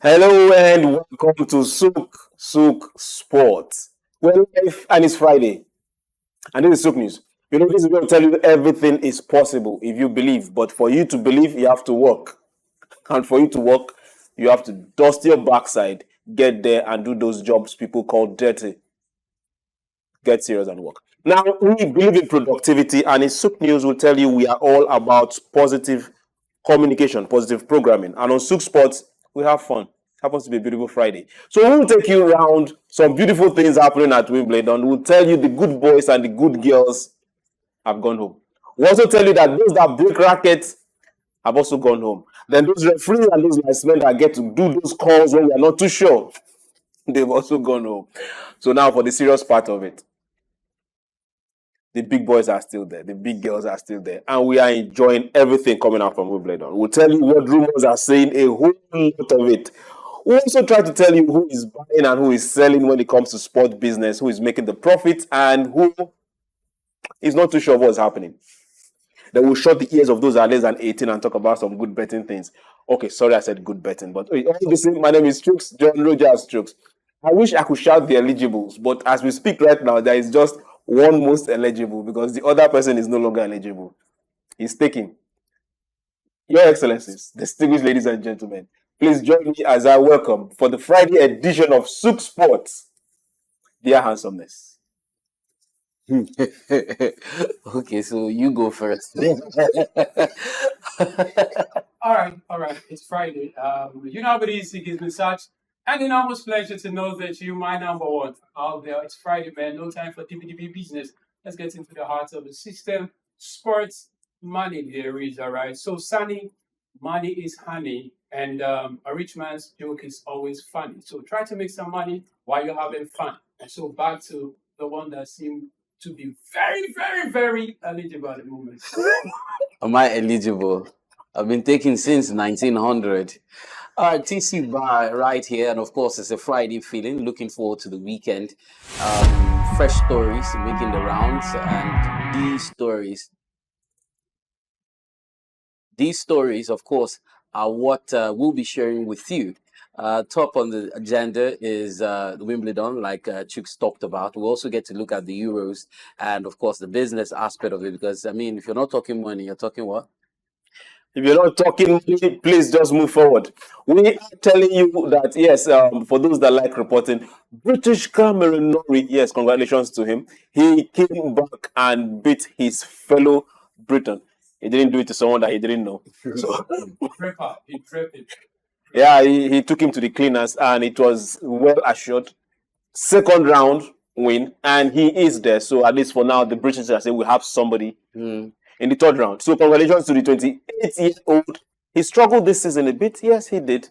Hello and welcome to SOUQ Sports. We're live and it's Friday. And this is SOUQ News. You know, this is going to tell you everything is possible if you believe. But for you to believe, you have to work. And for you to work, you have to dust your backside, get there and do those jobs people call dirty. Get serious and work. Now, we believe in productivity, and in SOUQ News, we'll tell you we are all about positive communication, positive programming. And on SOUQ Sports, we have fun. Happens to be a beautiful Friday. So we'll take you around some beautiful things happening at Wimbledon. We'll tell you the good boys and the good girls have gone home. We'll also tell you that those that break rackets have also gone home. Then those referees and those linesmen that get to do those calls when we are not too sure, they've also gone home. So now for the serious part of it. The big boys are still there. The big girls are still there. And we are enjoying everything coming out from Wimbledon. We'll tell you what rumors are saying, a whole lot of it. We'll also try to tell you who is buying and who is selling when it comes to sport business, who is making the profits, and who is not too sure what's happening. Then we'll shut the ears of those that are less than 18 and talk about some good betting things. Okay, sorry I said good betting, but all this, my name is SOUQ, John Rogers SOUQ. I wish I could shout the eligibles, but as we speak right now, there is just one most eligible because the other person is no longer eligible. He's taking. Your Excellencies, distinguished ladies and gentlemen, please join me as I welcome for the Friday edition of SOUQ Sports, dear handsomeness. Okay, so you go first. All right. It's Friday. You know how it is. It gives me such an enormous pleasure to know that you, my number one, out there. It's Friday, man. No time for DBDB business. Let's get into the heart of the system. Sports, money there is, all right. So, Sunny, money is honey, and a rich man's joke is always funny. So, try to make some money while you're having fun. And so, back to the one that seemed to be very, very, very eligible at the moment. Am I eligible? I've been taking since 1900. All right, TC Bar right here, and of course, it's a Friday feeling. Looking forward to the weekend. Fresh stories making the rounds, and these stories, of course, are what we'll be sharing with you. Top on the agenda is Wimbledon, like Chooks talked about. We also get to look at the Euros and, of course, the business aspect of it. Because, I mean, if you're not talking money, you're talking what? If you're not talking, please just move forward. We are telling you that, yes, for those that like reporting, British Cameron Norrie, yes, congratulations to him. He came back and beat his fellow Briton. He didn't do it to someone that he didn't know. So, He prepped it. yeah, he took him to the cleaners and it was well assured. Second round win, and he is there. So, at least for now, the British are saying we have somebody in the third round. So congratulations to the 28-year-old. He struggled this season a bit. Yes, he did.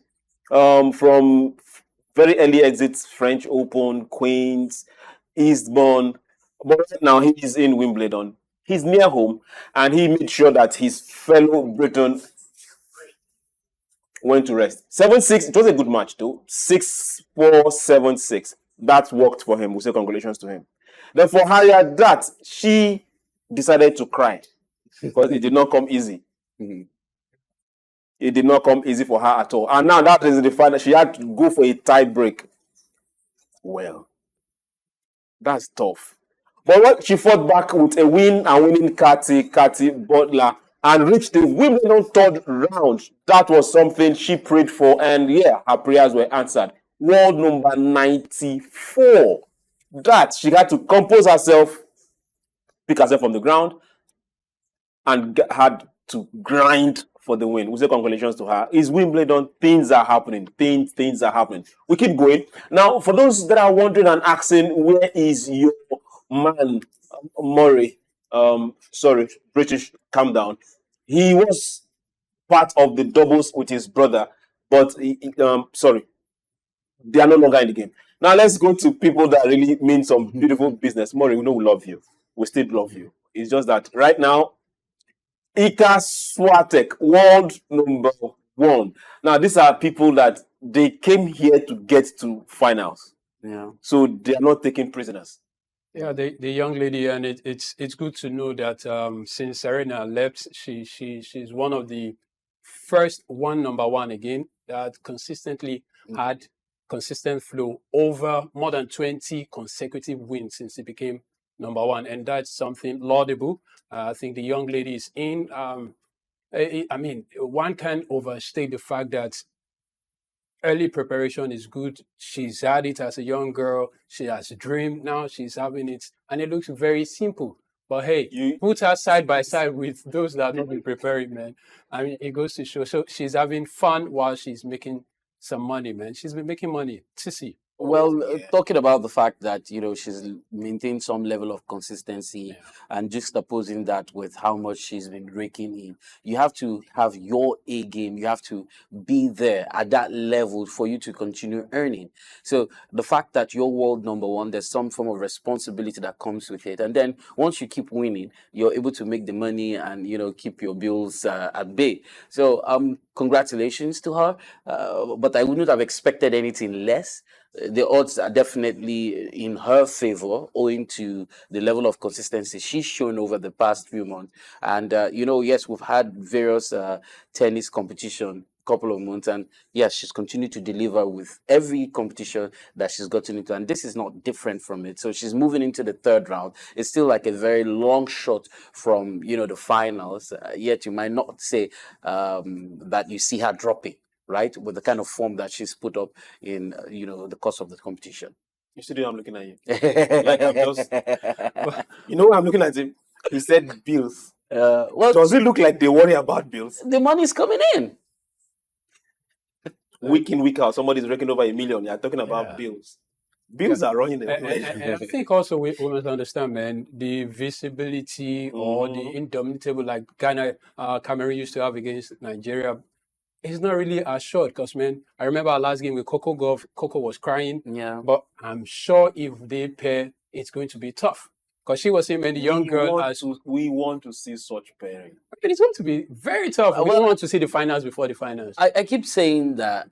From very early exits, French Open, Queens, Eastbourne. But right now he is in Wimbledon. He's near home, and he made sure that his fellow Briton went to rest. 7-6. It was a good match, though. 6-4, 7-6. That worked for him. We say congratulations to him. Then for Harriet, that she decided to cry because it did not come easy. It did not come easy for her at all. And now that is the final. She had to go for a tie break. Well, that's tough. But when she fought back with a win and winning Cathy Butler and reached the Wimbledon third round, that was something she prayed for. And yeah, her prayers were answered. World number 94. That she had to compose herself, pick herself from the ground, and had to grind for the win. We say congratulations to her. It's Wimbledon. Things are happening. Things are happening. We keep going. Now, for those that are wondering and asking, where is your man, Murray? Sorry, British, calm down. He was part of the doubles with his brother, but sorry, they are no longer in the game. Now, let's go to people that really mean some beautiful business. Murray, we know we love you. We still love you. It's just that right now, Ika Swatek, world number one. Now, these are people that they came here to get to finals. Yeah. So they are not taking prisoners. Yeah, the young lady, and it's good to know that since Serena left, she's one of the first number one again that consistently had consistent flow over more than 20 consecutive wins since he became number one, and that's something laudable. I think the young lady is in. I mean, one can't overstate the fact that early preparation is good. She's had it as a young girl. She has a dream. Now she's having it. And it looks very simple. But hey, put her side by side with those that have not been preparing, man. I mean, it goes to show. So she's having fun while she's making some money, man. She's been making money. Sissy. Well, talking about the fact that, you know, she's maintained some level of consistency and juxtaposing that with how much she's been raking in, you have to have your A game. You have to be there at that level for you to continue earning. So the fact that you're world number one, there's some form of responsibility that comes with it. And then once you keep winning, you're able to make the money and, you know, keep your bills at bay. So congratulations to her. But I wouldn't have expected anything less. The odds are definitely in her favor, owing to the level of consistency she's shown over the past few months. And, you know, yes, we've had various tennis competition couple of months, and yes, she's continued to deliver with every competition that she's gotten into, and this is not different from it. So she's moving into the third round. It's still like a very long shot from, you know, the finals, yet you might not say that you see her dropping, right, with the kind of form that she's put up in, you know, the course of the competition. You see, I'm looking at you. Like I'm just, you know, I'm looking at him. He said bills. Well, does it look like they worry about bills? The money's coming in. Week in, week out, somebody's raking over $1 million. You're talking about bills. Bills are running the place. And I think also we must understand, man, the visibility or the indomitable, like Ghana, Cameroon used to have against Nigeria, it's not really as short. Because, man, I remember our last game with Coco Golf, Coco was crying. Yeah. But I'm sure if they pair, it's going to be tough. Because she was saying, man, the young girl has... We want to see such pairing. But it's going to be very tough. We want to see the finals before the finals. I keep saying that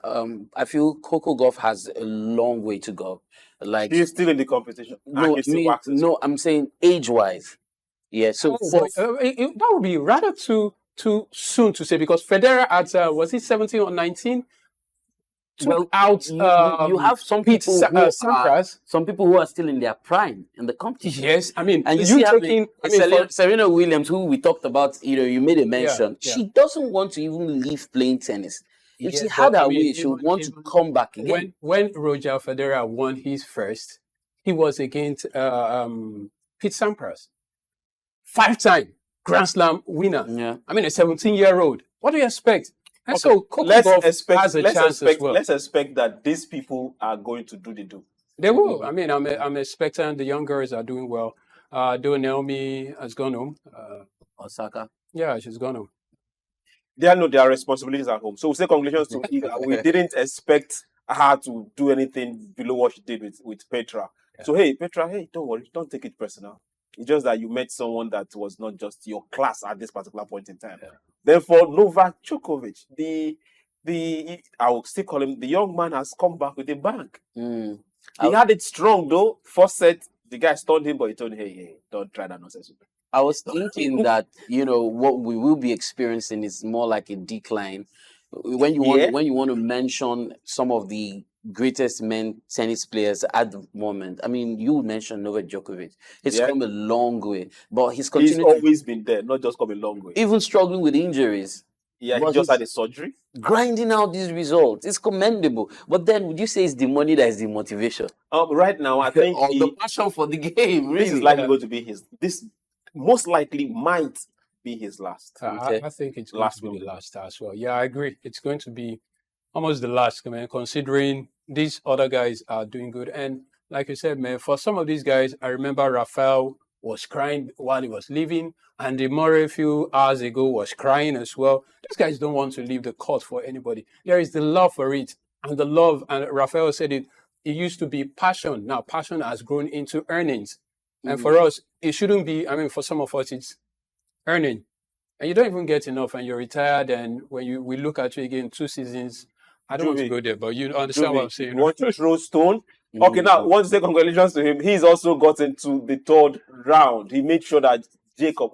I feel Coco Golf has a long way to go. Like, he's still in the competition. No, I'm saying age-wise. Yeah, so that would be rather too soon to say, because Federer at was he 17 or 19? Well, out. You have some people who are still in their prime in the competition. Yes, I mean, and you taking Serena Williams, who we talked about. You know, you made a mention. Yeah. She doesn't want to even leave playing tennis. If she had her way, she would want to come back again. When Roger Federer won his first, he was against Pete Sampras, 5-time Grand Slam winner. Yeah, I mean, a 17-year-old. What do you expect? And so Coco Golf has a chance as well. Let's expect that these people are going to do the do. They will. I mean, I'm expecting the young girls are doing well. Though Naomi has gone home. Osaka. Yeah, she's gone home. They know their responsibilities at home. So we say congratulations to Iga. We didn't expect her to do anything below what she did with Petra. Yeah. So hey, Petra, hey, don't worry, don't take it personal. It's just that you met someone that was not just your class at this particular point in time. Yeah. Therefore, Novak Djokovic, I will still call him, the young man has come back with a bang. He had it strong though. First set, the guy stunned him, but he told him, hey, don't try that nonsense. I was thinking that, you know, what we will be experiencing is more like a decline. When you want to mention some of the greatest men tennis players at the moment, I mean, you mentioned Novak Djokovic. He's come a long way, but he's always been there, not just come a long way. Even struggling with injuries. Yeah, he just had a surgery. Grinding out these results. It's commendable. But then, would you say it's the money that is the motivation? Right now, I think the passion for the game. Really. This is likely going to be his. This most likely might be his last. I think it's going to be the last as well. Yeah, I agree. It's going to be almost the last, man, considering these other guys are doing good. And like you said, man, for some of these guys, I remember Rafael was crying while he was leaving. Andy Murray a few hours ago was crying as well. These guys don't want to leave the court for anybody. There is the love for it. And the love, and Rafael said it used to be passion. Now passion has grown into earnings. And for us, it shouldn't be, I mean, for some of us, it's earning. And you don't even get enough and you're retired. And when we look at you again, 2 seasons, I don't want to go there, but you understand what I'm saying. You want to throw stone? Okay, now, I want to say congratulations to him. He's also gotten to the 3rd round. He made sure that Jacob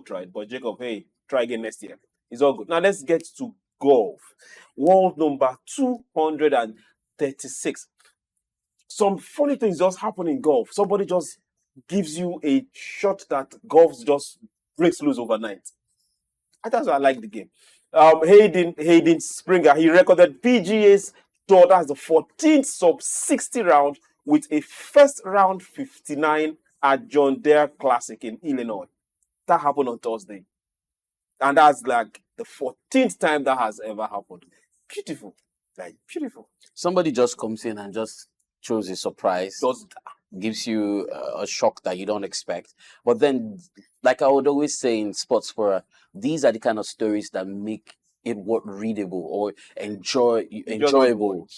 tried, but Jacob, hey, try again next year. It's all good. Now, let's get to golf. World number 200 and 36. Some funny things just happen in golf. Somebody just gives you a shot that golf just breaks loose overnight. That's why I like the game. Hayden Springer, he recorded PGA's tour. That's the 14th sub 60 round with a first round 59 at John Deere Classic in Illinois. That happened on Thursday. And that's like the 14th time that has ever happened. Beautiful. Like, beautiful. Somebody just comes in and just throws a surprise, gives you a shock that you don't expect. But then, like I would always say in sports for these are the kind of stories that make it worth readable or enjoyable.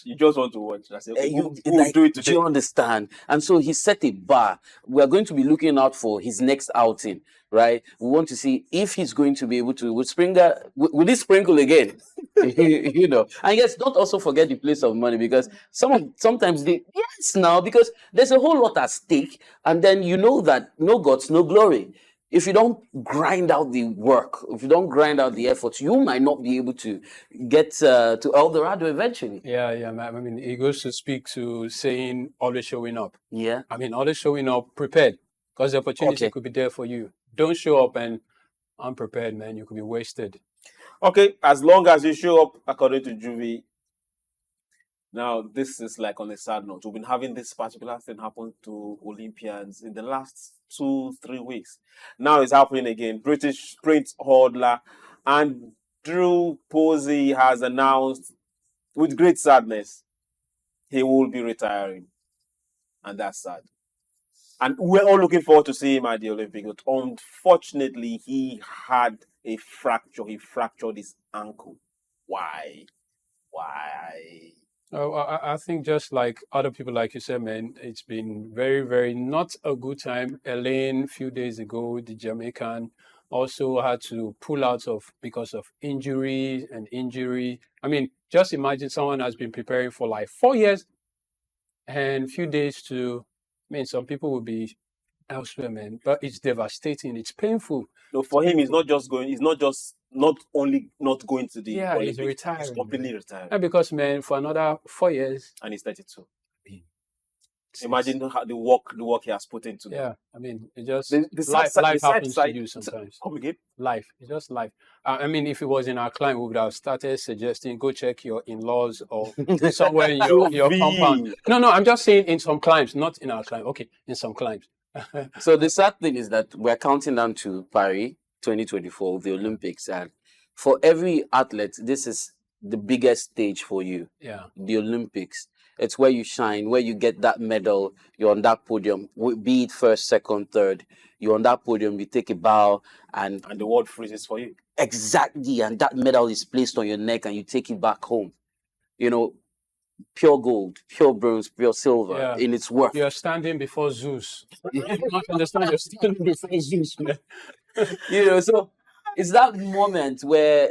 You just want to watch. That's it. We'll do it today. Do you understand? And so he set a bar. We are going to be looking out for his next outing, right? We want to see if he's going to be able to. Will he sprinkle again? You know. And yes, don't also forget the place of money, because sometimes because there's a whole lot at stake, and then you know that no guts, no glory. If you don't grind out the work, if you don't grind out the efforts, you might not be able to get to El Dorado eventually. Yeah, man. I mean, it goes to speak to saying always showing up. Yeah. I mean, always showing up prepared, because the opportunity could be there for you. Don't show up and unprepared, man. You could be wasted. Okay, as long as you show up according to Juvie. Now, this is like on a sad note. We've been having this particular thing happen to Olympians in the last 2-3 weeks. Now it's happening again. British sprint hurdler Andrew Posey has announced with great sadness he will be retiring. And that's sad. And we're all looking forward to see him at the Olympics. But unfortunately, he had a fracture. He fractured his ankle. Why? Oh, I think just like other people, like you said, man, it's been very, very not a good time. Elaine, a few days ago, the Jamaican, also had to pull out because of injury. I mean, just imagine someone has been preparing for like 4 years and a few days to, some people will be elsewhere, man. But it's devastating. It's painful. No, for him, he's not only not going to the Olympics, he's retiring. He's completely retired. And because, man, for another 4 years. And he's 32. Imagine the work he has put into. Yeah, I mean, it just life happens to you sometimes. Life, it's just life. I mean, if it was in our clime, we would have started suggesting go check your in-laws or somewhere in your compound. No, I'm just saying in some climes, not in our clime. Okay, in some climes. So the sad thing is that we're counting down to Paris 2024, the Olympics, and for every athlete, this is the biggest stage for you. Yeah, the Olympics. It's where you shine, where you get that medal. You're on that podium, be it first, second, third. You're on that podium. You take a bow, and the world freezes for you. Exactly, and that medal is placed on your neck, and you take it back home. You know, pure gold, pure bronze, pure silver in its worth. You're standing before Zeus. You don't understand. You're standing before Zeus, man. So it's that moment where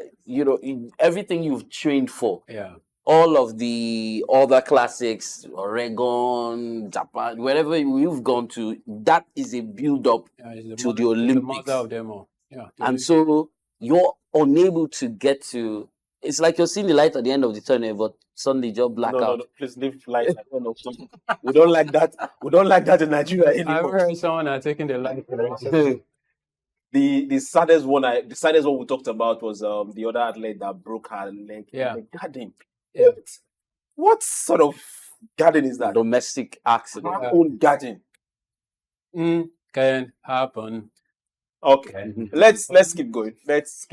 everything you've trained for. Yeah. All of the other classics, Oregon, Japan, wherever you've gone to, that is a build-up to the Olympics. The mother of them all. Yeah. And so you're unable to get to. It's like you're seeing the light at the end of the tunnel, but suddenly you're black out. No, please leave light. We don't like that. We don't like that in Nigeria anymore. I've heard someone taking the light. The saddest one we talked about was the other athlete that broke her leg in the garden. Yeah. What sort of garden is that? Domestic accident. Our own garden. Can happen. Okay. Let's keep going. Let's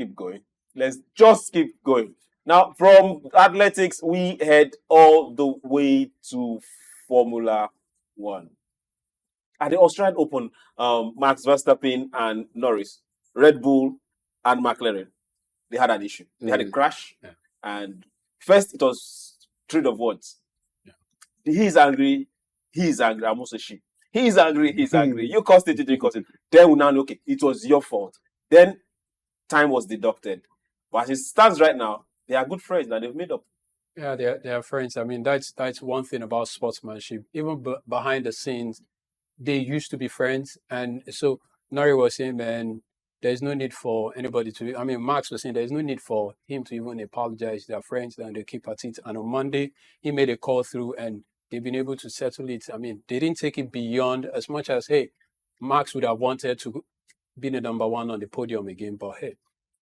just keep going. Now, from athletics, we head all the way to Formula One. At the Australian Open, Max Verstappen and Norris, Red Bull and McLaren, they had an issue. They had a crash, and first, it was trade of words. Yeah. He's angry. I'm also she. He's angry. You caused it. Then we now know, okay, it was your fault. Then time was deducted. But as it stands right now, they are good friends and they've made up. Yeah, they are friends. I mean, that's one thing about sportsmanship. Even behind the scenes, they used to be friends. And so Nari was saying, man, there's no need for anybody to. I mean, Max was saying there's no need for him to even apologize. They're friends, and they keep at it. And on Monday, he made a call through, and they've been able to settle it. I mean, they didn't take it beyond as much as, hey, Max would have wanted to be the number one on the podium again, but hey,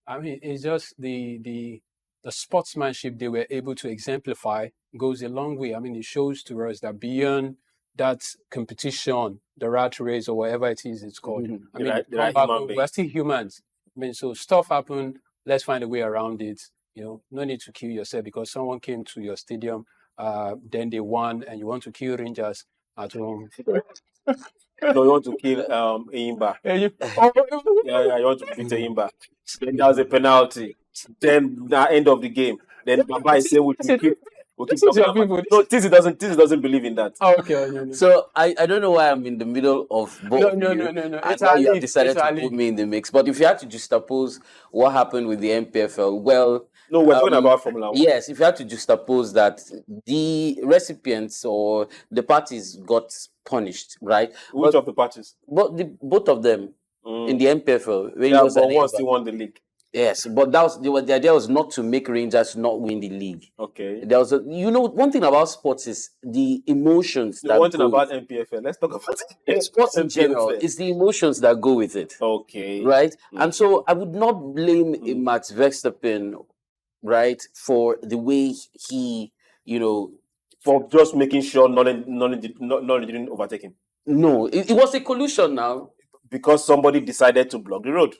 I mean, it's just the sportsmanship they were able to exemplify goes a long way. I mean, it shows to us that beyond that competition, the rat race or whatever it is it's called. I mean, we're still humans. I mean, so stuff happened. Let's find a way around it. You know, no need to kill yourself because someone came to your stadium, then they won, and you want to kill Rangers at home. No, you want to kill Imba. Yeah, you want to beat Imba. Then there was a penalty. Then the end of the game. Then Baba is saying we keep talking about. No, Tizi doesn't believe in that. Oh, okay. So I don't know why I'm in the middle of both. No. I know you have decided to put me in the mix. But if you had to juxtapose what happened with the MPFL, well, no, we're talking about Formula 1. Yes, if you had to juxtapose that, the recipients or the parties got punished, right? Which of the parties? Both of them in the MPFL. Yeah, but one still won the league. Yes, but the idea was not to make Rangers not win the league. Okay. There was one thing about sports is the emotions. One thing about MPFL. Let's talk about sports in general. It's the emotions that go with it. Okay. Right, and so I would not blame Max Verstappen, right, for the way he, for just making sure none didn't overtake him. No, it was a collusion now because somebody decided to block the road.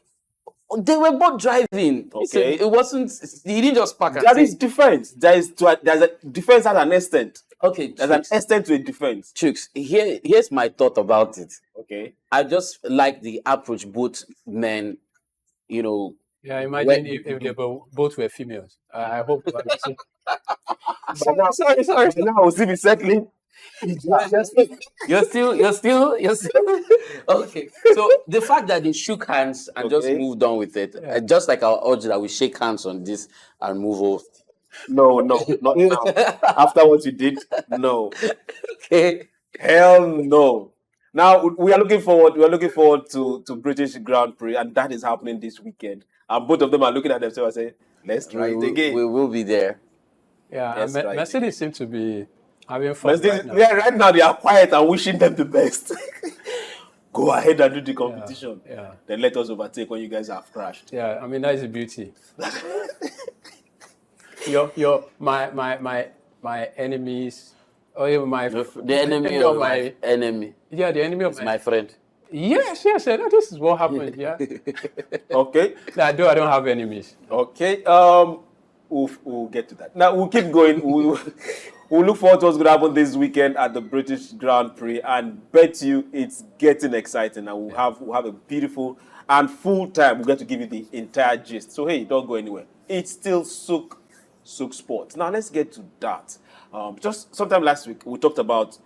They were both driving. Okay. It wasn't. He didn't just park. That is defense. There's a defense at an extent. Okay. There's an extent to a defense. Chooks, here's my thought about it. Okay. I just like the approach both men, Yeah, imagine if they both were females. I hope. Sorry. Now we'll see me settling. You're still okay. So the fact that they shook hands and just moved on with it, just like our urge that we shake hands on this and move off. No, not now. After what you did, no. Okay. Hell no. Now we are looking forward to British Grand Prix, and that is happening this weekend. And both of them are looking at themselves and saying, "Let's try it again." We will be there. Yeah, Mercedes seem to be having fun. Right now they are quiet and wishing them the best. Go ahead and do the competition. Yeah. Then let us overtake when you guys have crashed. Yeah, I mean that is the beauty. my enemies, or even the enemy of my enemy. Yeah, the enemy of my friend. Yes. This is what happened. Yeah. Okay. I don't have enemies. Okay. We'll get to that. Now we'll keep going. We'll look forward to what's going to happen this weekend at the British Grand Prix, and bet you it's getting exciting. And we'll have a beautiful and full time. We'll get to give you the entire gist. So hey, don't go anywhere. It's still SOUQ Sports. Now let's get to that. Just sometime last week we talked about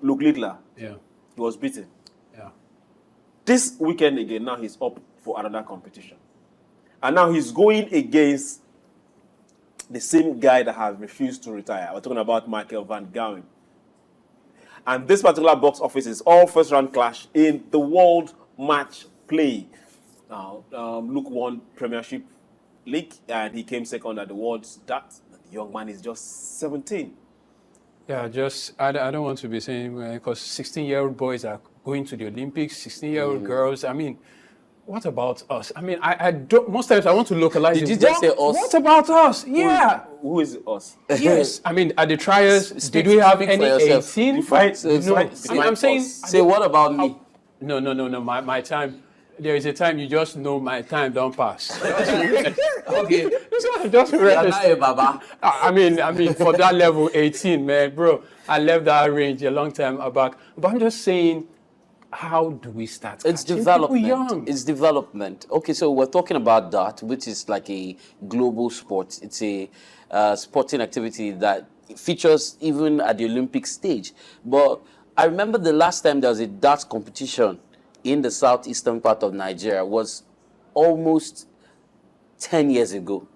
Luke Littler. Yeah, he was beaten. Yeah. This weekend again, now he's up for another competition, and now he's going against the same guy that has refused to retire. We're talking about Michael van Gerwen. And this particular box office is all first-round clash in the World Match Play. Now, Luke won Premiership League, and he came second at the World's Dart. The young man is just 17. Yeah, I don't want to be saying, because 16-year-old boys are going to the Olympics, 16-year-old girls. I mean, what about us? I mean, I don't. Most times I want to localize. Did you just say us? What about us? Yeah. Who is us? Yes. I mean, at the trials, did we have any 18? I'm saying. Say what about me? No. My time. There is a time you just know my time don't pass. Okay. Just Baba. I mean, for that level 18, man, bro, I left that range a long time back. But I'm just saying. How do we start? It's development. It's development. Okay, so we're talking about dart, which is like a global sport. It's a sporting activity that features even at the Olympic stage. But I remember the last time there was a dart competition in the southeastern part of Nigeria was almost 10 years ago.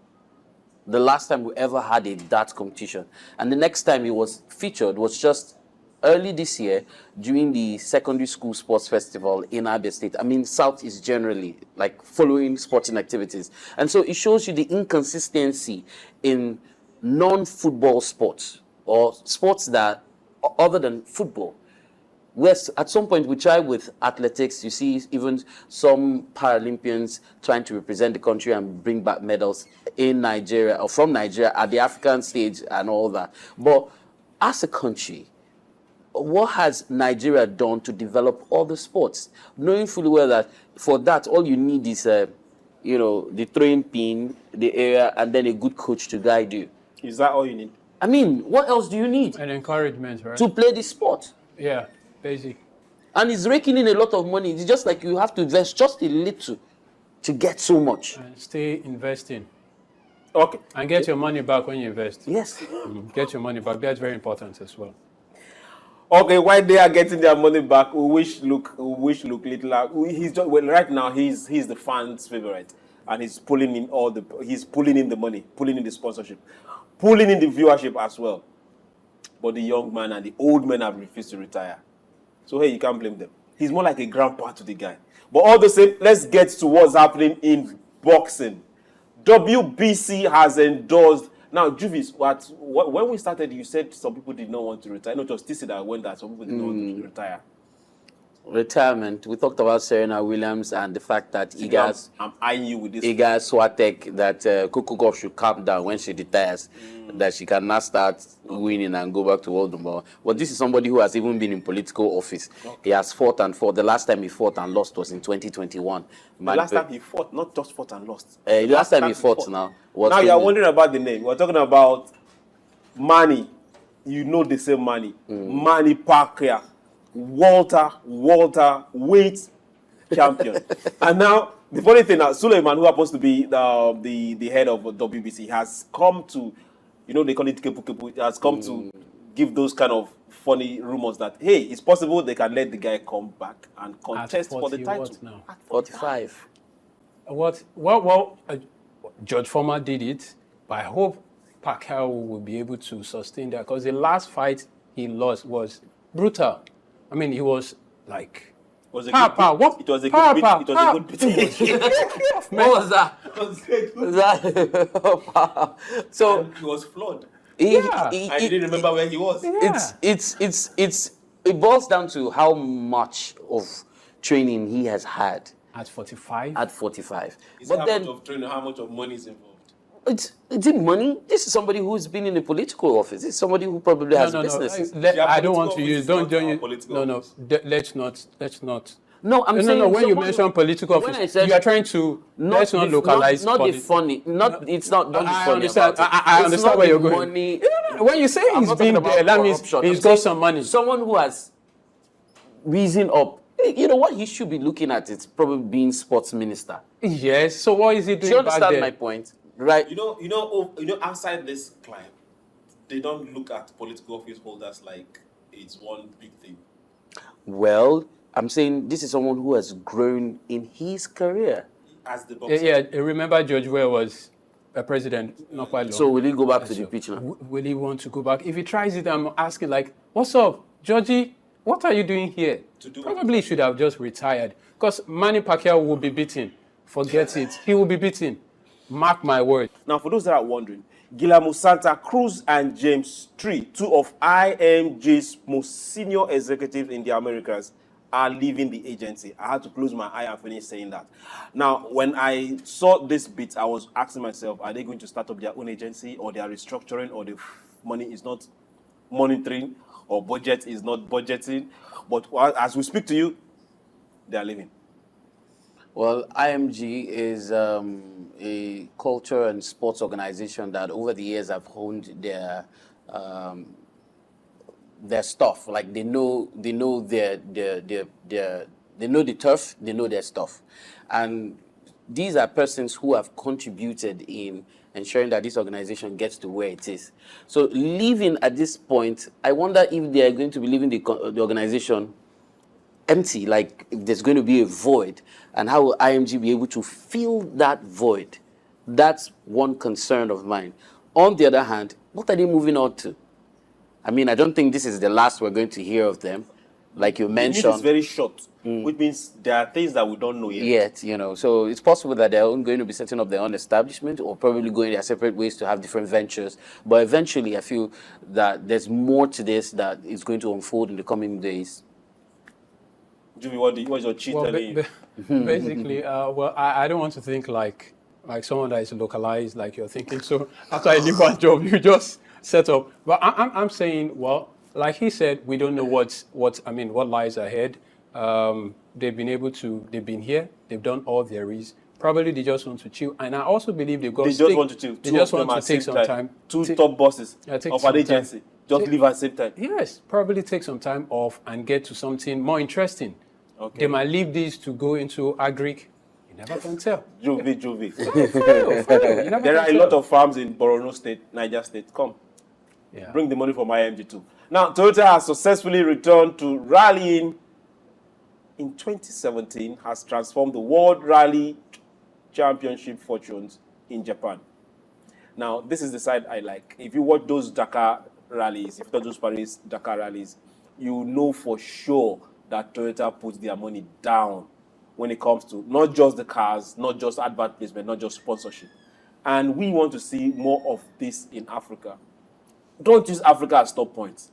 The last time we ever had a dart competition. And the next time it was featured was just early this year, during the secondary school sports festival in Abia State, I mean, South is generally like following sporting activities. And so it shows you the inconsistency in non-football sports or sports that other than football. Whereas at some point we try with athletics, you see even some Paralympians trying to represent the country and bring back medals in Nigeria or from Nigeria at the African stage and all that. But as a country, what has Nigeria done to develop all the sports? Knowing fully well that for that, all you need is, the throwing pin, the area, and then a good coach to guide you. Is that all you need? I mean, what else do you need And encouragement, right? to play this sport? Yeah, basic. And it's raking in a lot of money. It's just like you have to invest just a little to get so much. And stay investing. Okay. And get your money back when you invest. Yes. Get your money back. That's very important as well. Okay, while they are getting their money back, we wish Luke Little. He's just, well, right now he's the fans' favorite, and he's pulling in the money, pulling in the sponsorship, pulling in the viewership as well. But the young man and the old men have refused to retire. So hey, you can't blame them. He's more like a grandpa to the guy. But all the same, let's get to what's happening in boxing. WBC has endorsed. Now, Juvis, when we started, you said some people did not want to retire. Not just this that went that some people did not want to retire. Retirement. We talked about Serena Williams and the fact that I'm eyeing you with this. Iga Swiatek, that Coco Gauff should calm down when she retires, that she can now start winning and go back to world number one. But this is somebody who has even been in political office. Okay. He has fought and fought. The last time he fought and lost was in 2021. The last time he fought, not just fought and lost. The last time he fought now. Now you're wondering about the name. We're talking about Manny. You know the same Manny. Manny Pacquiao. Walter weight champion. And now the funny thing now, Suleiman, who happens to be the head of WBC, has come to, they call it kepu kepu, has come to give those kind of funny rumors that hey, it's possible they can let the guy come back and contest for the title. Now? At 45. George Foreman did it, but I hope Pacquiao will be able to sustain that because the last fight he lost was brutal. I mean, he was like, It was a good bit. What was that? So he was flawed. Yeah. I didn't remember where he was. Yeah. It boils down to how much of training he has had At 45? at 45. But then, how much of training, how much of money is involved? It's money. This is somebody who's been in a political office. This is somebody who probably has businesses. I don't want to use. Let's not. No, I'm saying. No. When you mention political office, you are trying to let's not localize. Not the funny. Not it's not. Don't be funny. Understand. I understand where you're going. Money. When you say he's been there, that means he's got some money. Someone who has risen up. You know what he should be looking at? It's probably being sports minister. Yes. So what is he doing? Do you understand my point? Right. Outside this climb, they don't look at political office holders like it's one big thing. Well, I'm saying this is someone who has grown in his career. As the boxer. Yeah, remember George Weah was a president not quite long. So will he go back to the pitch now? Will he want to go back? If he tries it, I'm asking like, what's up, Georgie? What are you doing here? Probably should have just retired. Because Manny Pacquiao will be beaten. Forget it. He will be beaten. Mark my word. Now, for those that are wondering, Guillermo Santa Cruz and James Tree, two of IMG's most senior executives in the Americas, are leaving the agency. I had to close my eye and finish saying that. Now, when I saw this bit, I was asking myself, are they going to start up their own agency, or they are restructuring, or the money is not monitoring, or budget is not budgeting? But as we speak to you, they are leaving. Well, IMG is a culture and sports organization that over the years have honed their stuff. Like they know they know the turf, they know their stuff, and these are persons who have contributed in ensuring that this organization gets to where it is. So leaving at this point, I wonder if they are going to be leaving the organization empty, like if there's going to be a void, and how will IMG be able to fill that void? That's one concern of mine. On the other hand, what are they moving on to? I mean, I don't think this is the last we're going to hear of them. Like you The news is mentioned, very short, which means there are things that we don't know yet. so it's possible that they're going to be setting up their own establishment or probably going their separate ways to have different ventures. But eventually, I feel that there's more to this that is going to unfold in the coming days. Juvie, what is your cheat Well, telling you? basically, I don't want to think like someone that is localized, like you're thinking. So after I leave one job, you just set up. But I'm saying, well, like he said, we don't know what lies ahead. They've been here, they've done all there is. Probably they just want to chill, and I also believe they've got. They just want to chill. They just want to take some time. Two top bosses take of some an time. agency just leave at the same time. Yes, probably take some time off and get to something more interesting. Okay. They might leave this to go into agric. You never can tell. Juvie. You never There are a can lot tell. of farms in Borno State, Niger State. Come, Yeah. bring the money from IMG too. Now, Toyota has successfully returned to rallying in 2017, has transformed the World Rally Championship fortunes in Japan. Now, this is the side I like. If you watch those Dakar rallies, if you watch those Paris Dakar rallies, you know for sure that Toyota puts their money down when it comes to not just the cars, not just advert placement, not just sponsorship. And we want to see more of this in Africa. Don't use Africa as stop points.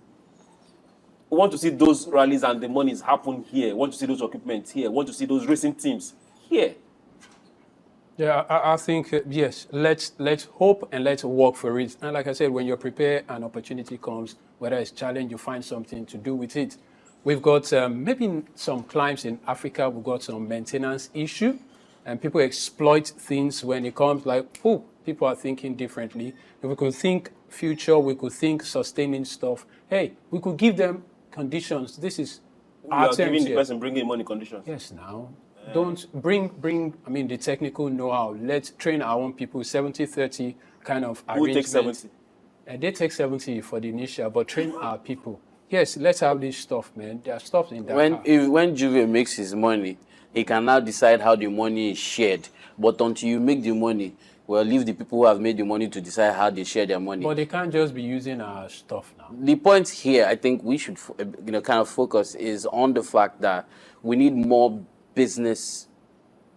We want to see those rallies and the monies happen here. We want to see those equipment here. We want to see those racing teams here. Yeah, I think yes. Let's hope and let's work for it. And like I said, when you're prepared, an opportunity comes, whether it's challenge, you find something to do with it. We've got maybe some climbs in Africa. We've got some maintenance issue, and people exploit things when it comes. Like, oh, people are thinking differently. If we could think future, we could think sustaining stuff. Hey, we could give them conditions. This is You our are giving terms the here. person bringing money conditions. Yes, now. Don't bring, the technical know-how. Let's train our own people, 70-30 kind of Who arrangement. takes 70? And they take 70 for the initial, but train our people. Yes, let's have this stuff, man. There are stuff in that. When Juve makes his money, he can now decide how the money is shared. But until you make the money, well, leave the people who have made the money to decide how they share their money. But they can't just be using our stuff now. The point here, I think we should, kind of focus is on the fact that we need more business,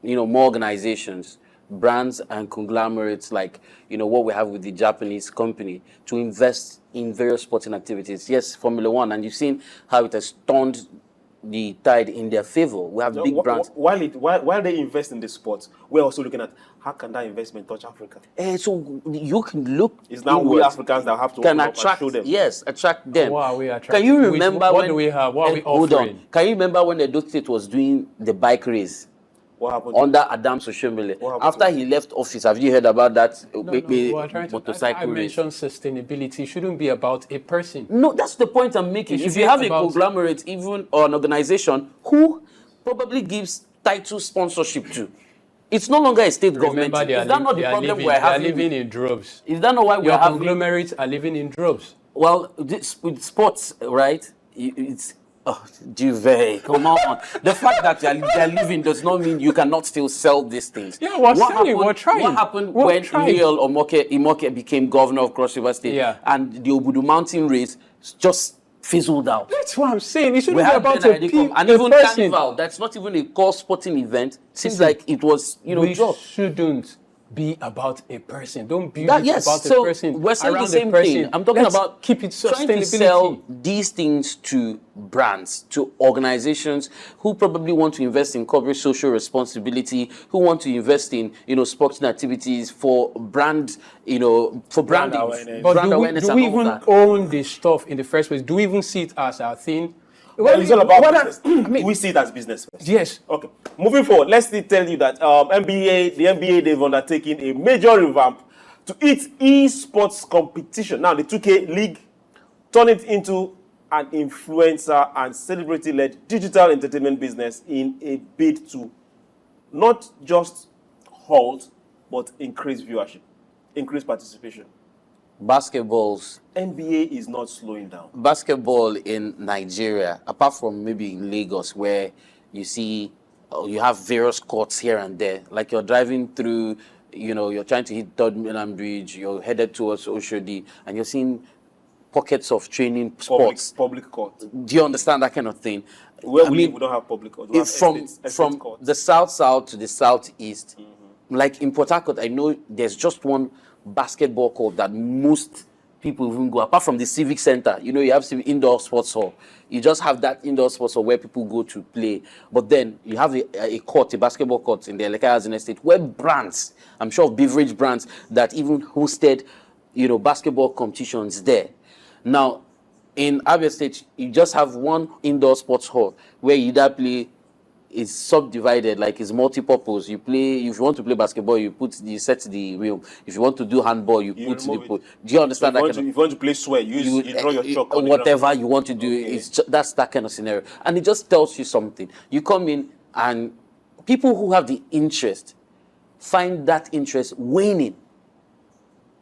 more organizations, brands and conglomerates like, what we have with the Japanese company to invest in various sporting activities. Yes, Formula One, and you've seen how it has turned the tide in their favor. We have big brands. While they invest in the sports, we're also looking at how can that investment touch Africa. So you can look. It's now we Africans that have to can open up attract, and show them. yes, attract them. What are we attracting? Can you remember what when? do we have? What are we Hold offering? on. Can you remember when Edo State was doing the bike race? What happened? Under Adam Soshomele. What happened After he left office, have you heard about that We are trying to, motorcycle I race? mentioned sustainability. It shouldn't be about a person. No, that's the point I'm making. It If should you be have a about- conglomerate, even or an organization who probably gives title sponsorship to, it's no longer a state government. Remember, Is that not the problem we're having? They are living in droves. Is that not why we're Your having? conglomerates are living in droves. Well, with sports, right? It's Juve, come on. The fact that they're living does not mean you cannot still sell these things. Yeah, we're selling, we're trying. What happened We're when trying. Iliel Imoke became governor of Cross River State, Yeah. and the Obudu Mountain race just fizzled out? That's what I'm saying. It shouldn't We be had about Ben a Adikam, and a even person. Carnival. That's not even a core sporting event. Seems like it was, We dropped. shouldn't be about a person. Don't build That, it yes, about so a person. we're saying the around same a person. thing. I'm talking Let's about keep it trying to sustainability. sell these things to brands, to organizations who probably want to invest in corporate social responsibility, who want to invest in, sporting activities for brand, for branding, awareness. But brand do awareness we and all even that. own this stuff in the first place? Do we even see it as our thing? Well, it's all about What business. I mean, We see it as business first. yes. Okay. Moving forward, let's still tell you that the NBA, they've undertaken a major revamp to its esports competition. Now, the 2K League turn it into an influencer and celebrity-led digital entertainment business in a bid to not just halt, but increase viewership, increase participation. Basketballs. NBA is not slowing down. Basketball in Nigeria, apart from maybe in Lagos, where you see you have various courts here and there, like you're driving through, you're trying to hit Third Mainland Bridge, you're headed towards Oshodi, and you're seeing pockets of training sports. Public court. Do you understand that kind of thing? Where we live, we don't have public court. We have From courts. the south to the southeast, like in Port Harcourt, I know there's just one basketball court that most people even go, apart from the civic center. You know, you have indoor sports hall. You just have that indoor sports hall where people go to play. But then you have a court, a basketball court in the Elekahazin estate where brands, I'm sure of beverage brands that even hosted, you know, basketball competitions there. Now, in Abia State, you just have one indoor sports hall where you either play, is subdivided, like it's multi-purpose. You play, if you want to play basketball, you set the wheel. If you want to do handball, you put the pole. Do you understand that? If you want to play swear, you draw your chalk. Whatever you want to do, that's that kind of scenario. And it just tells you something. You come in and people who have the interest find that interest waning.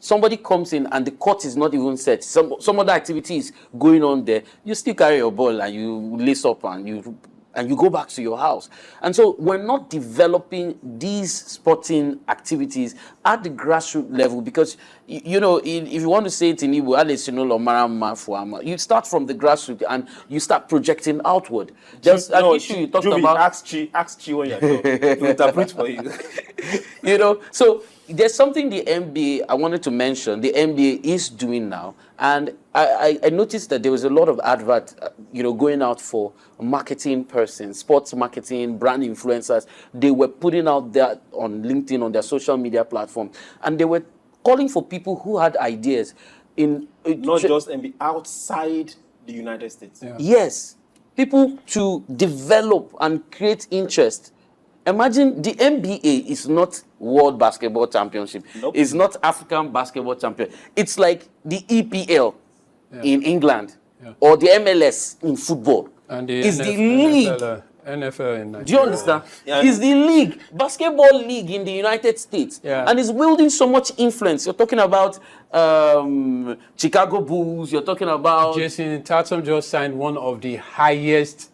Somebody comes in and the court is not even set. Some other activity is going on there. You still carry your ball and you lace up and you go back to your house. And so we're not developing these sporting activities at the grassroots level because, you know, if you want to say it in Igbo, you start from the grassroots and you start projecting outward. There's an issue you talked about. Ask Chi when you're to interpret for you. You know, so there's something the NBA, I wanted to mention, the NBA is doing now. And I noticed that there was a lot of advert, going out for marketing persons, sports marketing, brand influencers. They were putting out that on LinkedIn, on their social media platform. And they were calling for people who had ideas in... Not just NBA, outside the United States. Yeah. Yes. People to develop and create interest. Imagine the NBA is not World Basketball Championship. Nope. It's not African Basketball Champion. It's like the EPL in England or the MLS in football. And the it's the league. NFL in Nigeria. Do you understand? Yeah. It's the league, basketball league in the United States. Yeah. And it's wielding so much influence. You're talking about Chicago Bulls. You're talking about... Jason Tatum just signed one of the highest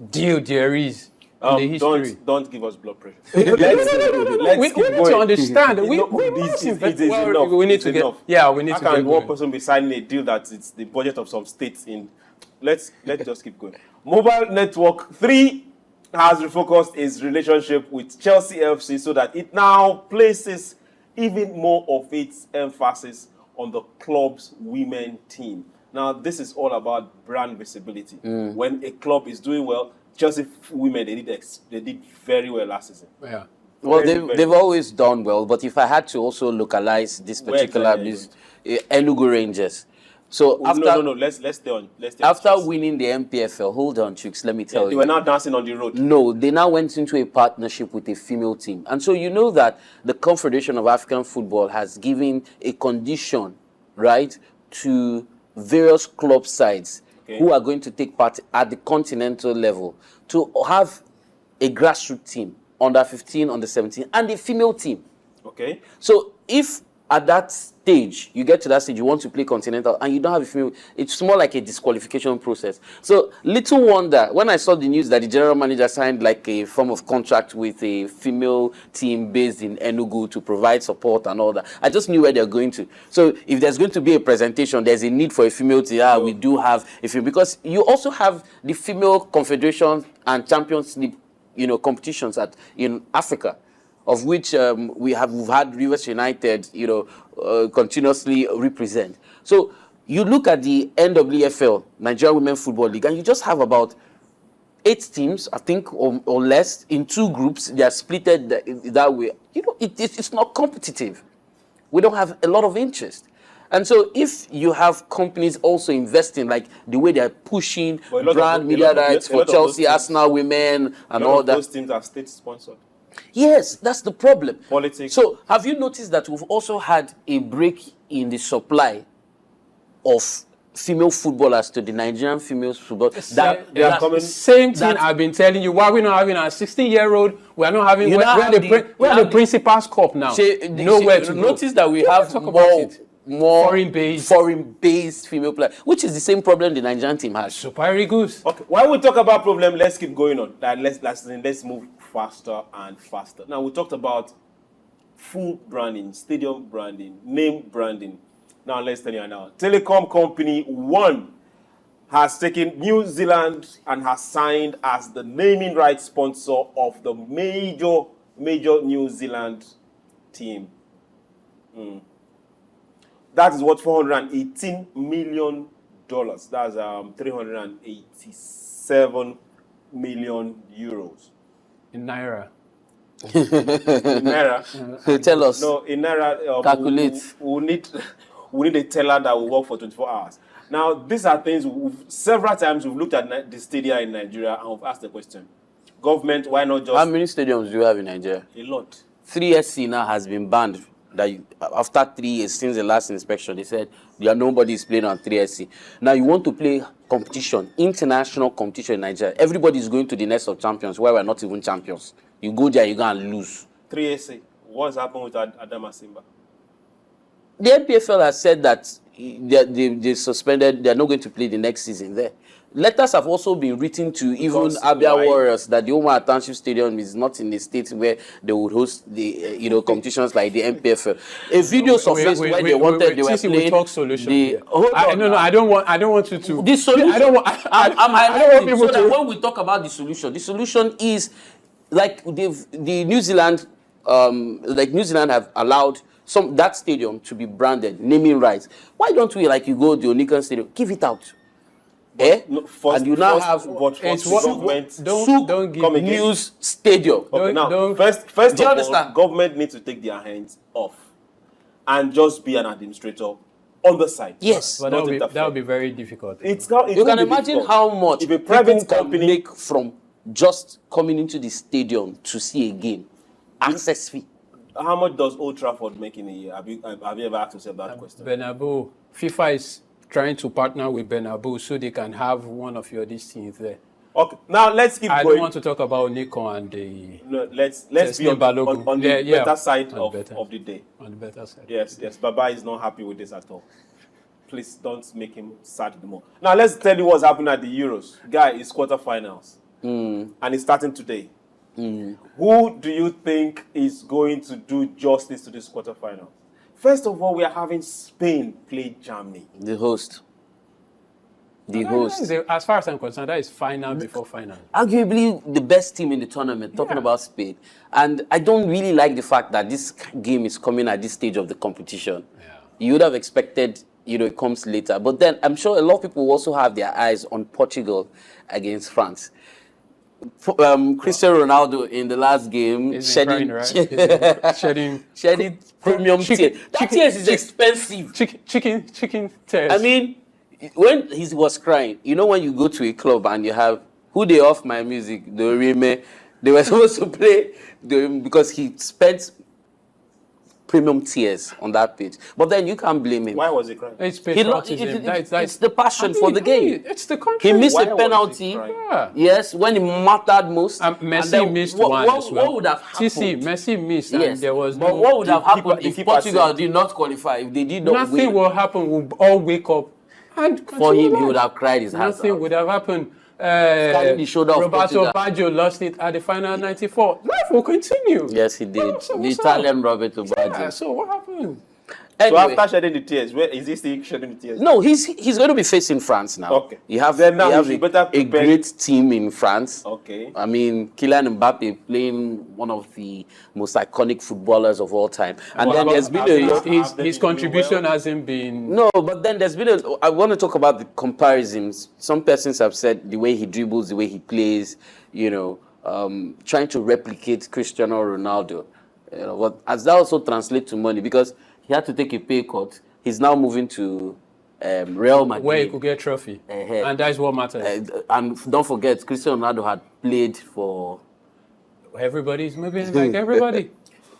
deal there is. Don't give us blood pressure. We need to understand. We need to get. Yeah, we need to. How can one person be signing a deal that it's the budget of some states in? Let's just keep going. Mobile Network 3 has refocused its relationship with Chelsea FC so that it now places even more of its emphasis on the club's women team. Now, this is all about brand visibility. When a club is doing well, Chelsea women, they did very well last season. Yeah. Well, they've always done well, but if I had to also localize this particular Enugu Rangers. So after let's stay on. After winning the MPFL, hold on, chicks, let me tell you. They were now dancing on the road. No, they now went into a partnership with a female team. And so you know that the Confederation of African Football has given a condition, right, to various club sides who are going to take part at the continental level to have a grassroots team, under 15, under 17, and a female team. Okay. So if at that stage, you get to that stage, you want to play continental, and you don't have a female, it's more like a disqualification process. So little wonder, when I saw the news that the general manager signed like a form of contract with a female team based in Enugu to provide support and all that, I just knew where they're going to. So if there's going to be a presentation, there's a need for a female team. We do have a female, because you also have the female confederation and Champions League, competitions in Africa, of which we've had Rivers United, continuously represent. So you look at the NWFL, Nigeria Women Football League, and you just have about 8 teams, I think, or less, in 2 groups. They are splitted that way. It's not competitive. We don't have a lot of interest. And so if you have companies also investing, like the way they're pushing brand media rights for Chelsea, Arsenal women, and all that. Those teams are state-sponsored. Yes, that's the problem. Politics. So have you noticed that we've also had a break in the supply of female footballers to the Nigerian female football? Same thing I've been telling you. Why we're not having a 16-year-old? We're not having. We're the Principal's Cup now. Nowhere to notice that we have more foreign-based female players, which is the same problem the Nigerian team has. Super Eagles. Okay. While we talk about problem, let's keep going on. Let's move faster and faster. Now, we talked about full branding, stadium branding, name branding. Now let's tell you now. Telecom company One has taken New Zealand and has signed as the naming rights sponsor of the major New Zealand team. That is what $418 million. That's 387 million euros. In Naira. In Naira. Tell us. No, in Naira. Calculate. We need a teller that will work for 24 hours. Now, these are things several times we've looked at the stadia in Nigeria and we've asked the question: government, why not just? How many stadiums do you have in Nigeria? A lot. 3SC now has been banned. After 3 years since the last inspection, they said nobody is playing on 3SC. Now you want to play competition, international competition in Nigeria. Everybody is going to the Nest of Champions where we're not even champions. You go there, you're going to lose. 3SC. What's happened with Adama Simba? The NPFL has said that they suspended, they're not going to play the next season there. Letters have also been written to even Abia Warriors that the Omar Township Stadium is not in a state where they would host the competitions like the NPFL. A video surfaced where they were playing. We talk solution. I don't want you to. The solution. I don't want people so that when we talk about the solution is like the New Zealand, New Zealand have allowed that stadium to be branded, naming rights. Why don't we you go to the Onikan Stadium, give it out? No, and you now have don't give News Stadium. Okay, now first of all, government needs to take their hands off and just be an administrator on the side. Yes, but that would be very difficult. You can imagine how much if a private company can make from just coming into the stadium to see a game. Access fee. How much does Old Trafford make in a year? Have you ever asked yourself that question? Bernabeu, FIFA is trying to partner with Bernabeu so they can have one of your these teams there. Okay, now let's keep going. I don't want to talk about Nico and the. No, let's be on the better side of the day. On the better side. Yes. Baba is not happy with this at all. Please don't make him sad anymore. Now let's tell you what's happening at the Euros. Guy, it's quarterfinals, and it's starting today. Who do you think is going to do justice to this quarterfinal? First of all, we are having Spain play Germany. The host. As far as I'm concerned, that is final before final. Arguably the best team in the tournament, talking about Spain. And I don't really like the fact that this game is coming at this stage of the competition. Yeah. You would have expected, it comes later. But then I'm sure a lot of people will also have their eyes on Portugal against France. Cristiano Ronaldo in the last game shedding premium tears. That tears is expensive. Chicken tears. I mean, when he was crying, when you go to a club and you have who they off my music, they were supposed to play because he spent premium tears on that pitch. But then you can't blame him. Why was he crying? It's the passion for the game. It's the country. He missed a penalty. Yes, when it mattered most. Messi missed one as well. What would have happened? Messi missed. Yes. And there was but what would have happened if Portugal did not qualify? If they did not win? Nothing will happen. We'll all wake up. And for him, he would have cried his heart out. Nothing would have happened. The shoulder of Roberto Baggio lost it at the final 94. Life will continue. Yes, he did. The Italian Roberto Baggio. Yeah, so what happened? Anyway, so after shedding the tears, where is he still shedding the tears? No, he's going to be facing France now. Okay. You have a great team in France. Okay. I mean, Kylian Mbappe playing one of the most iconic footballers of all time. And then there's been his contribution hasn't been... No, but then there's been I want to talk about the comparisons. Some persons have said the way he dribbles, the way he plays, trying to replicate Cristiano Ronaldo. But as that also translates to money, because he had to take a pay cut. He's now moving to Real Madrid, where he could get a trophy, and that's what matters. And don't forget, Cristiano Ronaldo had played for. Everybody's moving like everybody.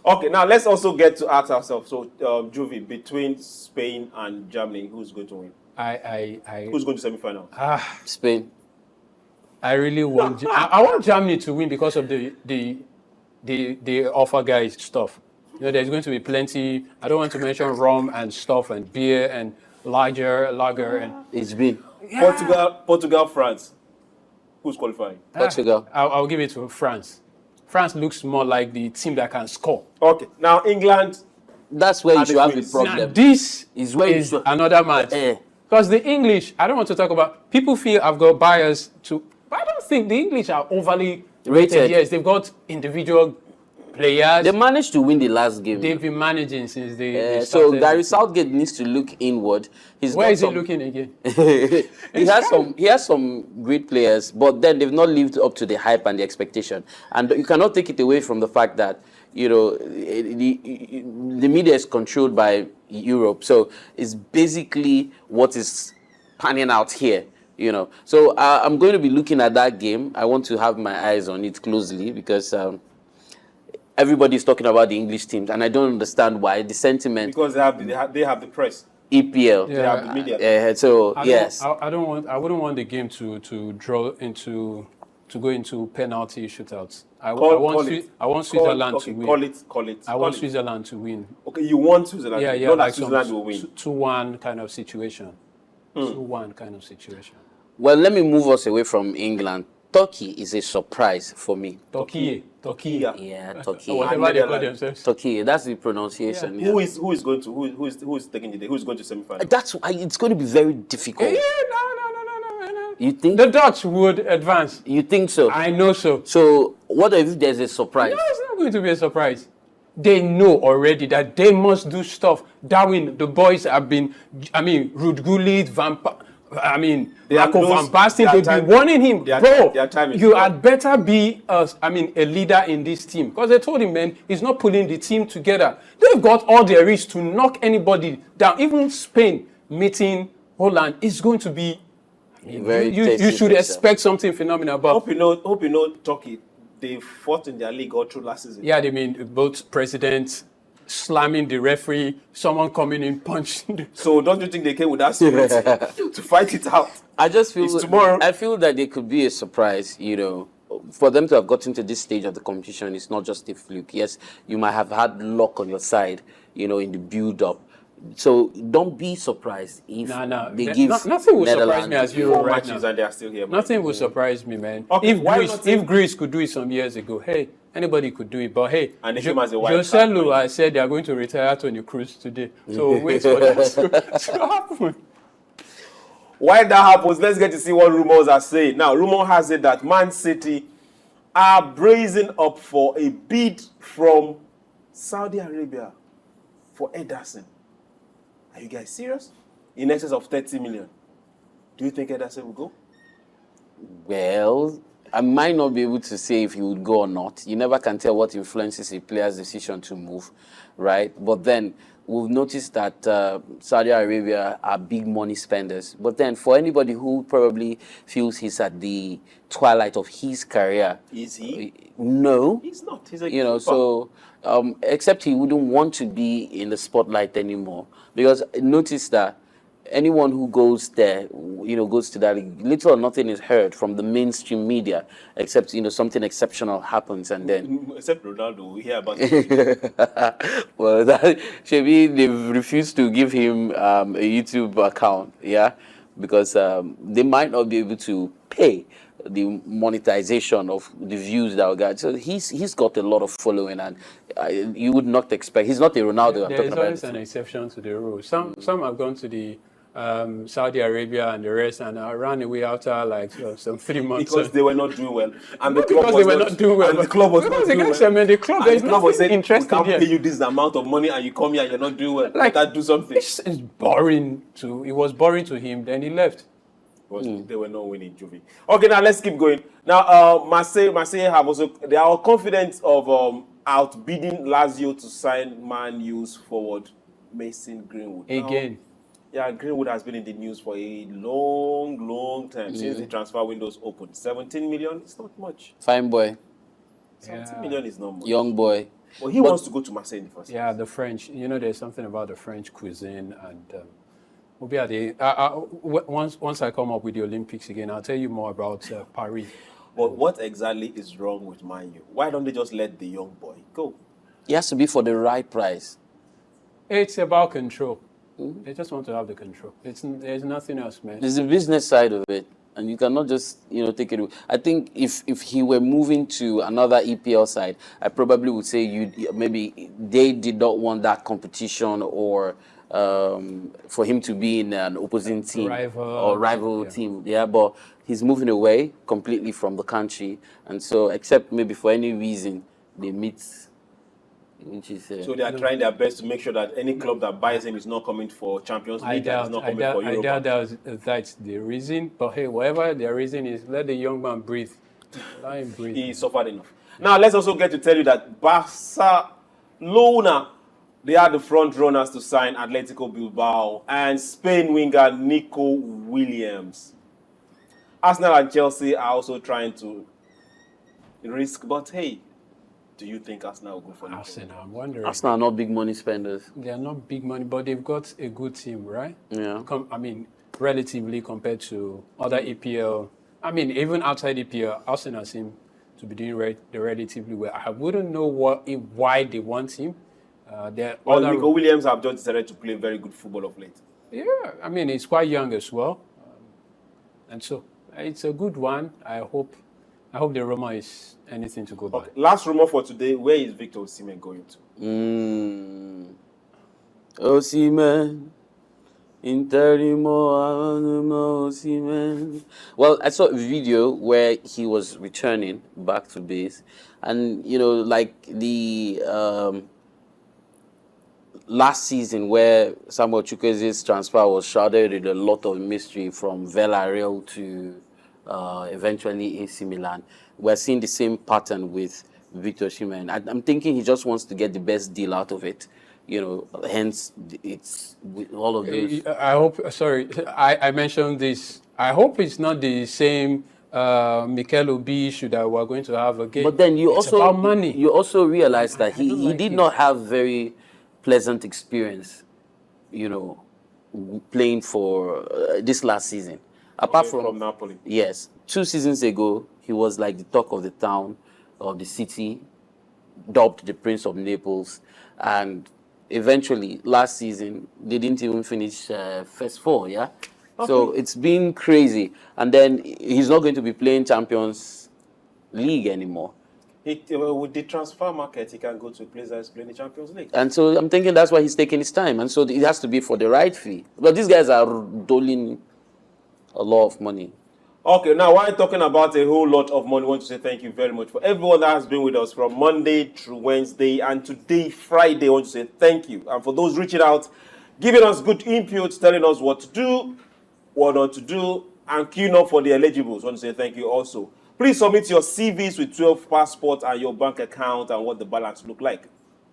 Okay, now let's also get to ask ourselves. So, Juvie, between Spain and Germany, who's going to win? Who's going to semi-final? Spain. I really want. I want Germany to win because of the offer guys stuff. There's going to be plenty. I don't want to mention rum and stuff and beer and lager and it's been Portugal, France. Who's qualifying? Portugal. I'll give it to France. France looks more like the team that can score. Okay. Now England That's where you And should it have a wins. Now, problem. this Is where you is should- another match. Because the English, I don't want to talk about, people feel I've got bias to, but I don't think the English are overly rated. Rated. Yes, they've got individual players. They managed to win the last game. They've been managing since they So started. Gary Southgate needs to look inward. Where is he looking again? He has some great players, but then they've not lived up to the hype and the expectation. And you cannot take it away from the fact that the media is controlled by Europe, so it's basically what is panning out here. So I'm going to be looking at that game. I want to have my eyes on it closely because everybody's talking about the English teams, and I don't understand why. The sentiment Because they have the press. EPL. They have the media. So I yes, wouldn't want the game to go into penalty shootouts. I Call want it. Switzerland to win. Call it. I want Switzerland to win. Okay, you want Switzerland. Yeah, Not like that Switzerland will win. 2-1 kind of situation. 2-1 kind of situation. well, let me move us away from England. Turkey is a surprise for me. Turkey. Yeah, Turkey. Whatever they call Netherlands. themselves. Turkey. That's the pronunciation. Yeah. Who is going to who is taking the day? Who is going to semi-final? That's why it's going to be very difficult. Yeah, no. You think? The Dutch would advance. You think so? I know so. So what if there's a surprise? No, it's not going to be a surprise. They know already that they must do stuff. Darwin, the boys have been, Ruud Gullit, Marco knows van Basten, their they've time- been warning him, their time is you up. had better be a leader in this team. Because they told him, man, he's not pulling the team together. They've got all there is to knock anybody down. Even Spain meeting Holland is going to be, Very you tasty should fixture. expect something phenomenal. But Hope you know Turkey. They fought in their league all through last season. yeah, they mean both presidents slamming the referee, someone coming in punching. So don't you think they came with that spirit to fight it out? I just feel It's tomorrow. I feel that they could be a surprise, for them to have gotten to this stage of the competition. It's not just a fluke. Yes, you might have had luck on your side, in the build-up. So don't be surprised if No. they give Nothing will surprise Netherlands me as Four Euro right matches now. and they are still here. man. Nothing will surprise me, man. Okay, why not If Greece could do it some years ago, hey, anybody could do it. But hey, And they came as a wild card. Joselu, I said they are going to retire Toni Kroos today. So wait for that to happen. While that happens, let's get to see what rumors are saying. Now, rumor has it that Man City are brazen up for a bid from Saudi Arabia for Ederson. Are you guys serious? In excess of 30 million. Do you think Ederson will go? Well, I might not be able to say if he would go or not. You never can tell what influences a player's decision to move, right? But then we've noticed that Saudi Arabia are big money spenders. But then for anybody who probably feels he's at the twilight of his career, Is he? no. He's not. He's a You know, keeper. so except he wouldn't want to be in the spotlight anymore, because notice that anyone who goes there, goes to that league, little or nothing is heard from the mainstream media, except something exceptional happens and then. Except Ronaldo, we hear about it. Well, that Shebi, they've refused to give him a YouTube account, yeah, because they might not be able to pay the monetization of the views that we got. So he's got a lot of following, and you would not expect. He's not a Ronaldo. I'm There talking is always about. an exception to the rule. Some have gone to the Saudi Arabia and the rest and ran away after like some 3 months. Because they were not doing well. And the Not club because was they were not doing well. And the club was because not the doing guys, well. the club, And there is the club was nothing saying, we interesting can't here. pay you this amount of money and you come here and you're not doing well. Like- Like, do something. It's boring it was boring to him, then he left. They were not winning, Juve. Okay, now let's keep going. Now, Marseille have also, they are confident of outbidding Lazio to sign Man U's forward Mason Greenwood. Now, Again. yeah, Greenwood has been in the news for a long time since the transfer windows opened. 17 million is not much. Fine boy, 17 million is not much. young boy. But he wants to go to Marseille in the first Yeah, the French. There's something about the French cuisine, and we'll be at the once I come up with the Olympics again, I'll tell you more about Paris. But what exactly is wrong with Man U? Why don't they just let the young boy go? It has to be for the right price. It's about control. They just want to have the control. There's nothing else, man. There's the business side of it. and you cannot just take it away. I think if he were moving to another EPL side, I probably would say maybe they did not want that competition or for him to be in an opposing team rival team. Yeah, but he's moving away completely from the country, and so except maybe for any reason they meet. Which is, so they are trying their best to make sure that any club that buys him is not coming for Champions League and is not coming for Europe. I doubt that's the reason. But hey, whatever their reason is, let the young man breathe. Let him breathe. He suffered enough. Now, let's also get to tell you that Barcelona, they are the front runners to sign Atletico Bilbao and Spain winger Nico Williams. Arsenal and Chelsea are also trying to risk, but hey, do you think Arsenal will go for Arsenal? I'm wondering. Arsenal are not big money spenders. They are not big money, but they've got a good team, right? Yeah. Relatively compared to other EPL. Even outside EPL, Arsenal seem to be doing relatively well. I wouldn't know why they want him. Nico Williams have just decided to play very good football of late. Yeah, he's quite young as well, and so it's a good one. I hope the rumor is anything to go by. Okay. Last rumor for today: where is Victor Osimhen going to? Osimhen. Osimhen. Well, I saw a video where he was returning back to base, and like the last season where Samuel Chukwueze's transfer was shrouded with a lot of mystery from Villarreal to eventually AC Milan. We're seeing the same pattern with Victor Osimhen. I'm thinking he just wants to get the best deal out of it. Hence it's with all of this. I hope. Sorry, I mentioned this. I hope it's not the same Mikel Obi issue that we're going to have again. But then it's about money. You also realize that he did not have very pleasant experience, playing for this last season. Apart from Napoli. Yes, 2 seasons ago he was like the talk of the town, of the city, dubbed the Prince of Naples, and eventually last season they didn't even finish first 4. Yeah, okay. So it's been crazy, and then he's not going to be playing Champions League anymore. With the transfer market, he can go to a place that is playing the Champions League. And so I'm thinking that's why he's taking his time, and so it has to be for the right fee. But these guys are doling a lot of money. Okay, now while talking about a whole lot of money, I want to say thank you very much for everyone that has been with us from Monday through Wednesday, and today, Friday. I want to say thank you. And for those reaching out, giving us good input, telling us what to do, what not to do, and queuing up for the eligibles. I want to say thank you also. Please submit your CVs with 12 passports and your bank account and what the balance look like.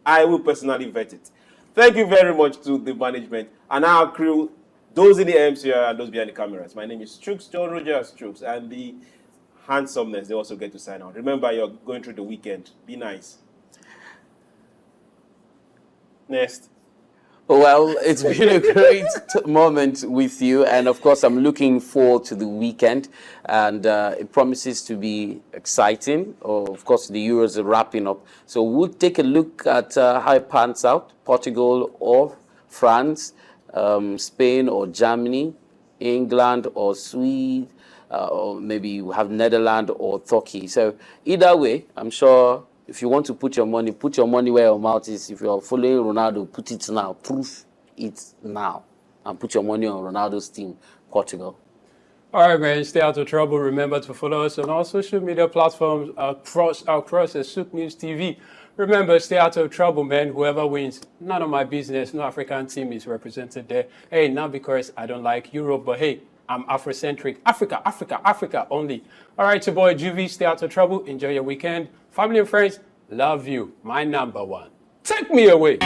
I will personally vet it. Thank you very much to the management and our crew, those in the MC here and those behind the cameras. My name is SOUQ, John Rogers SOUQ, and the handsomeness, they also get to sign out. Remember, you're going through the weekend. Be nice. Next. Well, it's been a great moment with you, and of course I'm looking forward to the weekend, and it promises to be exciting. Of course, the Euros are wrapping up, so we'll take a look at how it pans out: Portugal or France, Spain or Germany, England or Sweden, or maybe we have Netherlands or Turkey. So either way, I'm sure if you want to put your money where your mouth is. If you're following Ronaldo, put it now. Proof it now. And put your money on Ronaldo's team, Portugal. All right, man. Stay out of trouble. Remember to follow us on all social media platforms across at SOUQ News TV. Remember, stay out of trouble, man. Whoever wins, none of my business. No African team is represented there. Hey, not because I don't like Europe, but hey, I'm Afrocentric. Africa only. All right, your boy Juvie. Stay out of trouble. Enjoy your weekend. Family and friends, love you. My number one. Take me away.